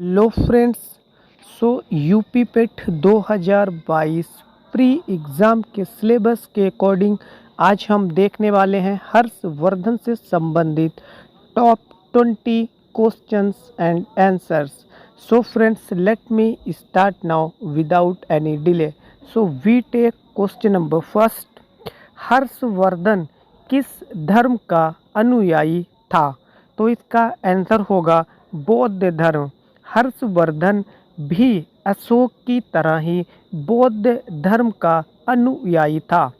लो friends, so UP PET 2022 pre exam के syllabus के according आज हम देखने वाले हैं हर्षवर्धन से संबंधित top 20 questions and answers. So friends, let me start now without any delay. So we take question number first. Harshvardhan किस धर्म का अनुयायी था? तो इसका आंसर होगा बौद्ध धर्म। हर्षवर्धन भी अशोक की तरह ही बौद्ध धर्म का अनुयायी था।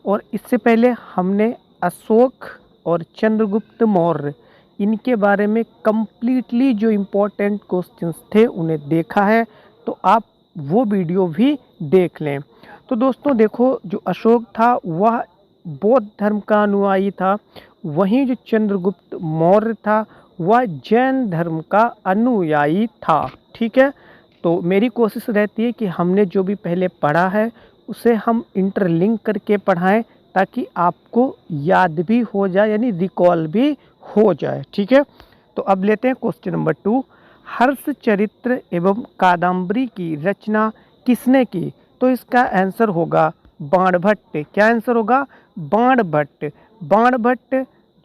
और इससे पहले हमने अशोक और चंद्रगुप्त मौर्य इनके बारे में कंप्लीटली जो इम्पोर्टेंट क्वेश्चंस थे उन्हें देखा है, तो आप वो वीडियो भी देख लें। तो दोस्तों देखो, जो अशोक था वह बौद्ध धर्म का अनुयायी था, वहीं जो चंद्रगुप्त मौर्य था वह जैन धर्म का अनुयायी था। ठीक है, तो मेरी कोशिश रहती है कि हमने जो भी पहले पढ़ा है उसे हम इंटरलिंक करके पढ़ाएं ताकि आपको याद भी हो जाए, यानी रिकॉल भी हो जाए। ठीक है, तो अब लेते हैं क्वेश्चन नंबर 2। हर्षचरित्र एवं कादम्बरी की रचना किसने की? तो इसका आंसर होगा बाणभट्ट। क्या आंसर होगा? बाणभट्ट। बाणभट्ट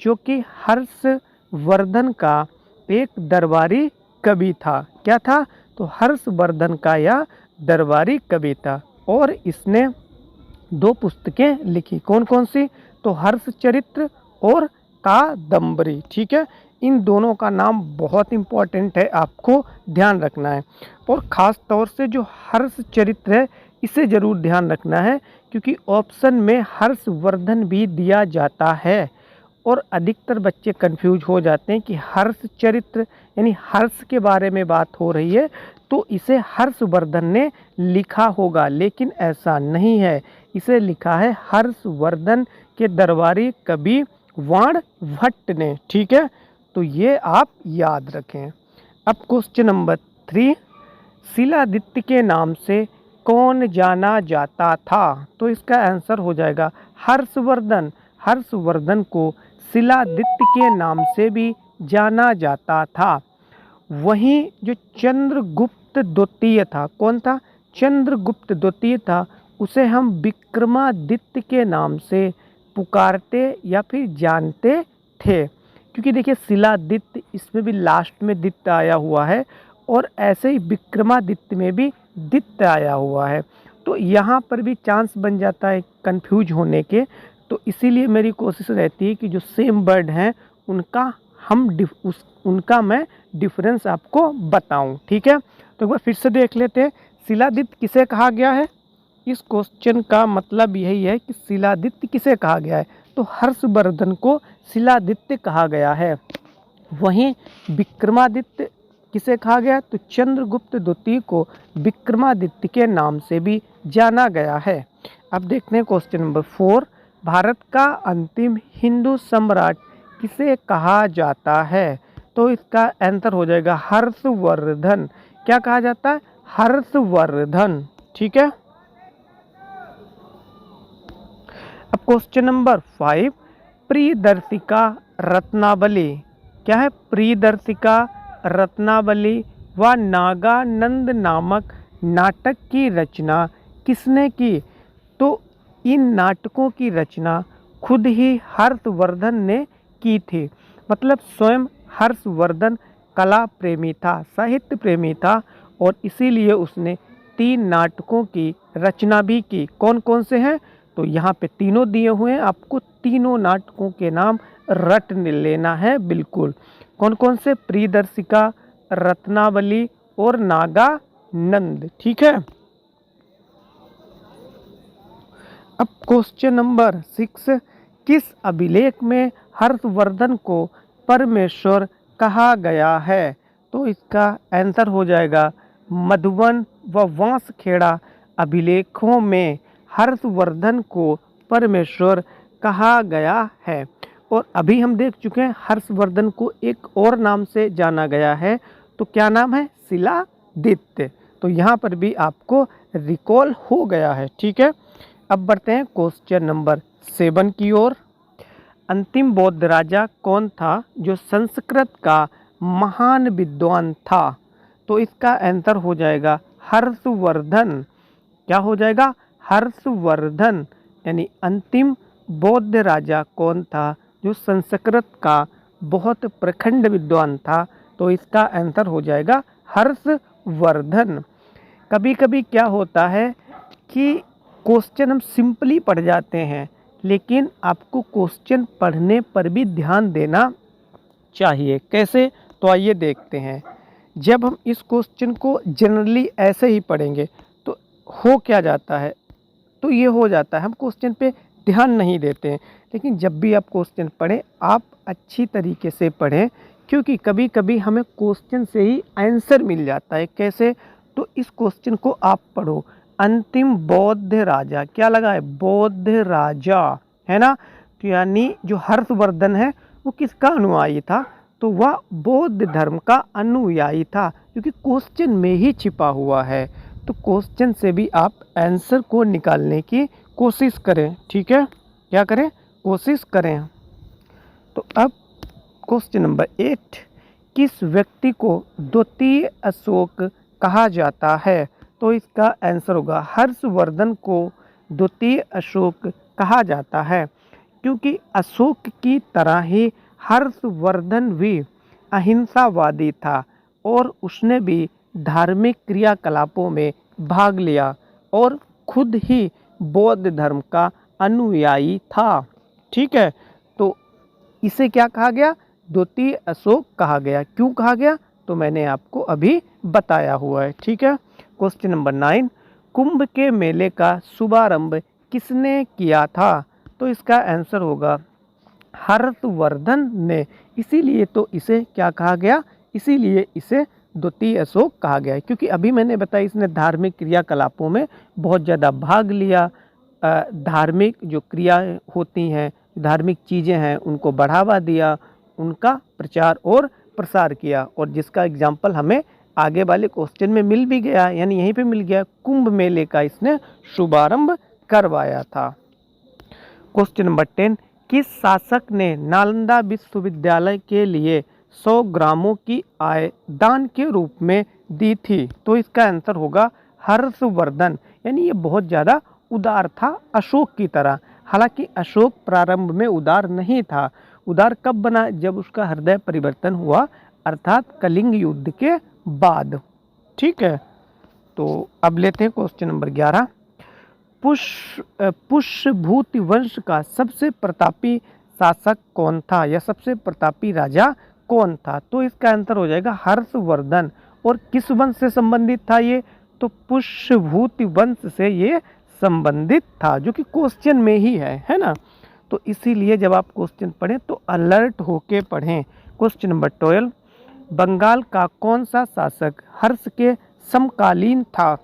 जो कि हर्षवर्धन का एक दरबारी कवि था। क्या था? तो हर्षवर्धन का यह दरबारी कवि था और इसने 2 पुस्तकें लिखी। कौन कौन सी? तो हर्षचरित्र और कादम्बरी। ठीक है, इन दोनों का नाम बहुत इम्पोर्टेंट है, आपको ध्यान रखना है। और ख़ास तौर से जो हर्षचरित्र है इसे ज़रूर ध्यान रखना है, क्योंकि ऑप्शन में हर्षवर्धन भी दिया जाता है और अधिकतर बच्चे कंफ्यूज हो जाते हैं कि हर्षचरित्र यानी हर्ष के बारे में बात हो रही है तो इसे हर्षवर्धन ने लिखा होगा, लेकिन ऐसा नहीं है। इसे लिखा है हर्षवर्धन के दरबारी कवि बाणभट्ट ने। ठीक है, तो ये आप याद रखें। अब क्वेश्चन नंबर 3। शिलादित्य के नाम से कौन जाना जाता था? तो इसका आंसर हो जाएगा हर्षवर्धन। हर्षवर्धन को शिलादित्य के नाम से भी जाना जाता था। वहीं जो चंद्रगुप्त द्वितीय था, कौन था? चंद्रगुप्त द्वितीय था, उसे हम विक्रमादित्य के नाम से पुकारते या फिर जानते थे, क्योंकि देखिए शिलादित्य इसमें भी लास्ट में दित्य आया हुआ है और ऐसे ही विक्रमादित्य में भी दित्य आया हुआ है, तो यहाँ पर भी चांस बन जाता है कंफ्यूज होने के। तो इसीलिए मेरी कोशिश रहती है कि जो सेम वर्ड हैं उनका उनका मैं डिफरेंस आपको बताऊं। ठीक है, तो एक बार फिर से देख लेते हैं। शिलादित्य किसे कहा गया है? इस क्वेश्चन का मतलब यही है कि शिलादित्य किसे कहा गया है, तो हर्षवर्धन को शिलादित्य कहा गया है। वहीं विक्रमादित्य किसे कहा गया? तो चंद्रगुप्त द्वितीय को विक्रमादित्य के नाम से भी जाना गया है। अब देखते हैं क्वेश्चन नंबर 4। भारत का अंतिम हिंदू सम्राट किसे कहा जाता है? तो इसका आंसर हो जाएगा हर्षवर्धन। क्या कहा जाता है? हर्षवर्धन। ठीक है, अब क्वेश्चन नंबर 5। प्रियदर्शिका रत्नावली। क्या है? प्रियदर्शिका रत्नावली व नागानंद नामक नाटक की रचना किसने की? तो इन नाटकों की रचना खुद ही हर्षवर्धन ने की थी। मतलब स्वयं हर्षवर्धन कला प्रेमी था, साहित्य प्रेमी था और इसीलिए उसने 3 नाटकों की रचना भी की। कौन कौन से हैं? तो यहाँ पे तीनों दिए हुए हैं, आपको तीनों नाटकों के नाम रट लेना है बिल्कुल। कौन कौन से? प्रियदर्शिका, रत्नावली और नागानंद। ठीक है, अब क्वेश्चन नंबर 6। किस अभिलेख में हर्षवर्धन को परमेश्वर कहा गया है? तो इसका आंसर हो जाएगा मधुबन व वांसखेड़ा अभिलेखों में हर्षवर्धन को परमेश्वर कहा गया है। और अभी हम देख चुके हैं हर्षवर्धन को एक और नाम से जाना गया है, तो क्या नाम है? शिलादित्य। तो यहाँ पर भी आपको रिकॉल हो गया है। ठीक है, अब बढ़ते हैं क्वेश्चन नंबर 7 की ओर। अंतिम बौद्ध राजा कौन था जो संस्कृत का महान विद्वान था? तो इसका आंसर हो जाएगा हर्षवर्धन। क्या हो जाएगा? हर्षवर्धन। यानी अंतिम बौद्ध राजा कौन था जो संस्कृत का बहुत प्रखंड विद्वान था? तो इसका आंसर हो जाएगा हर्षवर्धन। कभी कभी क्या होता है कि क्वेश्चन हम सिंपली पढ़ जाते हैं, लेकिन आपको क्वेश्चन पढ़ने पर भी ध्यान देना चाहिए। कैसे? तो आइए देखते हैं। जब हम इस क्वेश्चन को जनरली ऐसे ही पढ़ेंगे तो हो क्या जाता है, तो ये हो जाता है हम क्वेश्चन पे ध्यान नहीं देते हैं। लेकिन जब भी आप क्वेश्चन पढ़ें, आप अच्छी तरीके से पढ़ें, क्योंकि कभी कभी हमें क्वेश्चन से ही आंसर मिल जाता है। कैसे? तो इस क्वेश्चन को आप पढ़ो, अंतिम बौद्ध राजा, क्या लगा है? बौद्ध राजा, है ना। तो यानी जो हर्षवर्धन है वो किसका अनुयायी था? तो वह बौद्ध धर्म का अनुयायी था, क्योंकि क्वेश्चन में ही छिपा हुआ है। तो क्वेश्चन से भी आप आंसर को निकालने की कोशिश करें, ठीक है। क्या करें? कोशिश करें। तो अब क्वेश्चन नंबर 8, किस व्यक्ति को द्वितीय अशोक कहा जाता है? तो इसका आंसर होगा हर्षवर्धन को द्वितीय अशोक कहा जाता है, क्योंकि अशोक की तरह ही हर्षवर्धन भी अहिंसावादी था और उसने भी धार्मिक क्रियाकलापों में भाग लिया और खुद ही बौद्ध धर्म का अनुयायी था। ठीक है, तो इसे क्या कहा गया? द्वितीय अशोक कहा गया। क्यों कहा गया? तो मैंने आपको अभी बताया हुआ है। ठीक है। क्वेश्चन नंबर 9, कुंभ के मेले का शुभारंभ किसने किया था? तो इसका आंसर होगा हर्षवर्धन ने। इसीलिए तो इसे क्या कहा गया? इसीलिए इसे द्वितीय अशोक कहा गया है, क्योंकि अभी मैंने बताया इसने धार्मिक क्रियाकलापों में बहुत ज़्यादा भाग लिया। धार्मिक जो क्रिया होती हैं, धार्मिक चीज़ें हैं, उनको बढ़ावा दिया, उनका प्रचार और प्रसार किया, और जिसका एग्जाम्पल हमें आगे वाले क्वेश्चन में मिल भी गया, यानी यहीं पे मिल गया। कुंभ मेले का इसने शुभारंभ करवाया था। क्वेश्चन नंबर 10, किस शासक ने नालंदा विश्वविद्यालय के लिए 100 ग्रामों की आय दान के रूप में दी थी? तो इसका आंसर होगा हर्षवर्धन। यानी ये बहुत ज़्यादा उदार था अशोक की तरह। हालांकि अशोक प्रारंभ में उदार नहीं था। उदार कब बना? जब उसका हृदय परिवर्तन हुआ, अर्थात कलिंग युद्ध के बाद। ठीक है, तो अब लेते हैं क्वेश्चन नंबर 11, पुष्यभूति वंश का सबसे प्रतापी शासक कौन था, या सबसे प्रतापी राजा कौन था? तो इसका आंसर हो जाएगा हर्षवर्धन। और किस वंश से संबंधित था ये? तो पुष्यभूति वंश से ये संबंधित था, जो कि क्वेश्चन में ही है ना। तो इसीलिए जब आप क्वेश्चन पढ़ें तो अलर्ट होके पढ़ें। क्वेश्चन नंबर 12, बंगाल का कौन सा शासक हर्ष के समकालीन था?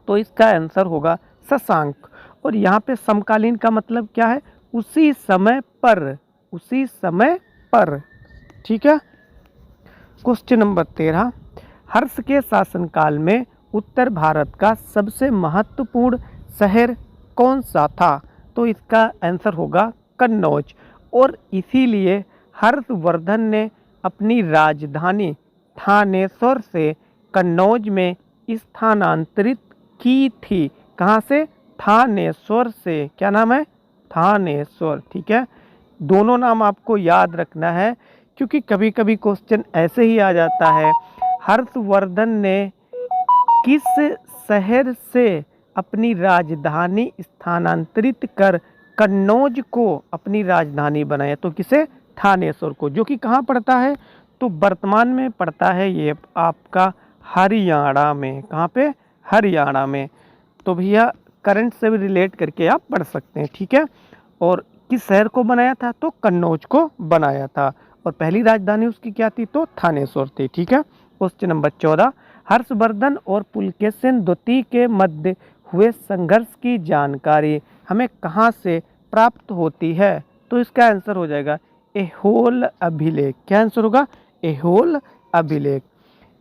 तो इसका आंसर होगा शशांक। और यहाँ पे समकालीन का मतलब क्या है? उसी समय पर, उसी समय पर। ठीक है। क्वेश्चन नंबर 13, हर्ष के शासनकाल में उत्तर भारत का सबसे महत्वपूर्ण शहर कौन सा था? तो इसका आंसर होगा कन्नौज। और इसीलिए हर्षवर्धन ने अपनी राजधानी थानेश्वर से कन्नौज में स्थानांतरित की थी। कहाँ से? थानेश्वर से। क्या नाम है? थानेश्वर। ठीक है, दोनों नाम आपको याद रखना है, क्योंकि कभी कभी क्वेश्चन ऐसे ही आ जाता है, हर्षवर्धन ने किस शहर से अपनी राजधानी स्थानांतरित कर कन्नौज को अपनी राजधानी बनाया? तो किसे? थानेश्वर को, जो कि कहाँ पड़ता है? तो वर्तमान में पड़ता है ये आपका हरियाणा में। कहाँ पे? हरियाणा में। तो भैया करंट से भी रिलेट करके आप पढ़ सकते हैं। ठीक है, और किस शहर को बनाया था? तो कन्नौज को बनाया था। और पहली राजधानी उसकी क्या थी? तो थानेश्वर थी। ठीक है। क्वेश्चन नंबर 14, हर्षवर्धन और पुलकेशिन द्वितीय के मध्य हुए संघर्ष की जानकारी हमें कहाँ से प्राप्त होती है? तो इसका आंसर हो जाएगा ऐहोल अभिलेख। क्या आंसर होगा? ऐहोल अभिलेख।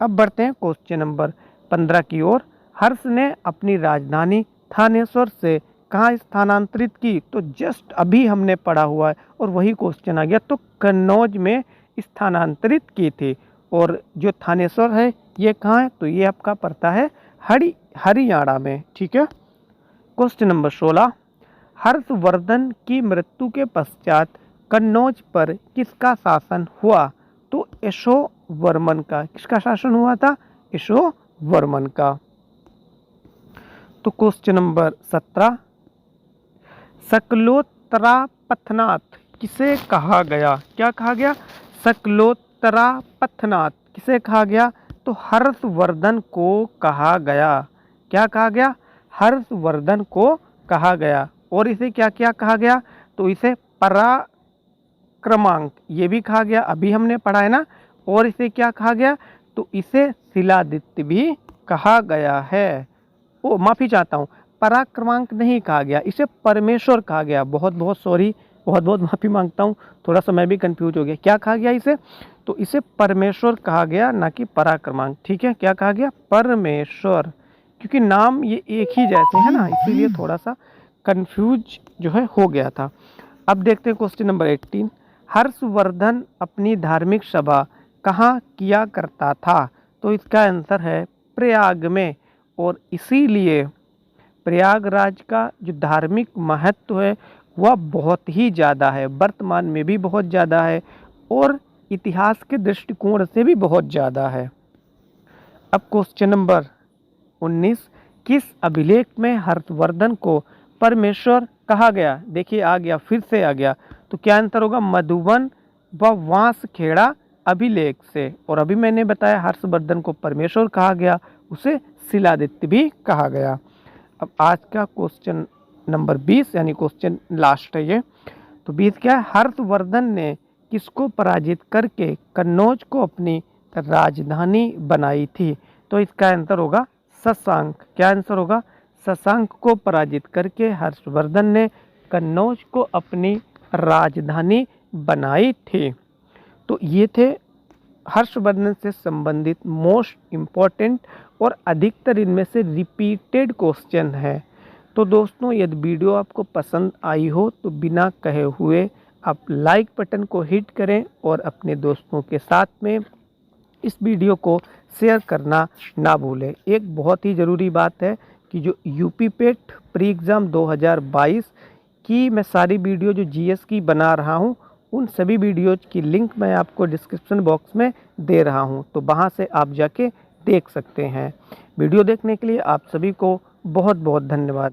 अब बढ़ते हैं क्वेश्चन नंबर 15 की ओर। हर्ष ने अपनी राजधानी थानेश्वर से कहाँ स्थानांतरित की? तो जस्ट अभी हमने पढ़ा हुआ है और वही क्वेश्चन आ गया। तो कन्नौज में स्थानांतरित की थी। और जो थानेश्वर है ये कहाँ है, तो ये आपका पड़ता है हरियाणा में। ठीक है। क्वेश्चन नंबर 16, हर्षवर्धन की मृत्यु के पश्चात कन्नौज पर किसका शासन हुआ, तो यशोवर्मन का। किसका शासन हुआ था, यशोवर्मन का। तो क्वेश्चन नंबर 17, शकलोत्तरापथनाथ किसे कहा गया, क्या कहा गया, शकलोत्तरापथनाथ किसे कहा गया, तो हर्षवर्धन को कहा गया। क्या कहा गया, हर्षवर्धन को कहा गया। और इसे क्या क्या कहा गया, तो इसे पराक्रमांक ये भी कहा गया, अभी हमने पढ़ा है ना। और इसे क्या कहा गया, तो इसे शिलादित्य भी कहा गया है। ओ माफ़ी चाहता हूँ, पराक्रमांक नहीं कहा गया, इसे परमेश्वर कहा गया। बहुत बहुत सॉरी, बहुत बहुत माफ़ी मांगता हूँ, थोड़ा सा मैं भी कंफ्यूज हो गया। क्या कहा गया इसे, तो इसे परमेश्वर कहा गया, ना कि पराक्रमांक। ठीक है, क्या कहा गया, परमेश्वर, क्योंकि नाम ये एक ही जैसे है ना, इसीलिए थोड़ा सा कंफ्यूज जो है हो गया था। अब देखते हैं क्वेश्चन नंबर 18, हर्षवर्धन अपनी धार्मिक सभा कहाँ किया करता था, तो इसका आंसर है प्रयाग में। और इसीलिए प्रयागराज का जो धार्मिक महत्व है वह बहुत ही ज़्यादा है, वर्तमान में भी बहुत ज़्यादा है और इतिहास के दृष्टिकोण से भी बहुत ज़्यादा है। अब क्वेश्चन नंबर 19, किस अभिलेख में हर्षवर्धन को परमेश्वर कहा गया, देखिए आ गया, फिर से आ गया। तो क्या आंसर होगा, मधुबन व वांसखेड़ा अभिलेख से। और अभी मैंने बताया हर्षवर्धन को परमेश्वर कहा गया, उसे शिलादित्य भी कहा गया। अब आज का क्वेश्चन नंबर 20 यानी क्वेश्चन लास्ट है ये। तो 20 क्या है, हर्षवर्धन ने किसको पराजित करके कन्नौज को अपनी राजधानी बनाई थी, तो इसका आंसर होगा शशांक। क्या आंसर होगा, शशांक को पराजित करके हर्षवर्धन ने कन्नौज को अपनी राजधानी बनाई थी। तो ये थे हर्षवर्धन से संबंधित मोस्ट इम्पॉर्टेंट और अधिकतर इनमें से रिपीटेड क्वेश्चन है। तो दोस्तों यदि वीडियो आपको पसंद आई हो तो बिना कहे हुए आप लाइक बटन को हिट करें और अपने दोस्तों के साथ में इस वीडियो को शेयर करना ना भूलें। एक बहुत ही ज़रूरी बात है कि जो यूपी पेट प्री एग्ज़ाम 2022 की मैं सारी वीडियो जो जीएस की बना रहा हूँ उन सभी वीडियोज की लिंक मैं आपको डिस्क्रिप्शन बॉक्स में दे रहा हूँ, तो वहाँ से आप जाके देख सकते हैं। वीडियो देखने के लिए आप सभी को बहुत बहुत धन्यवाद।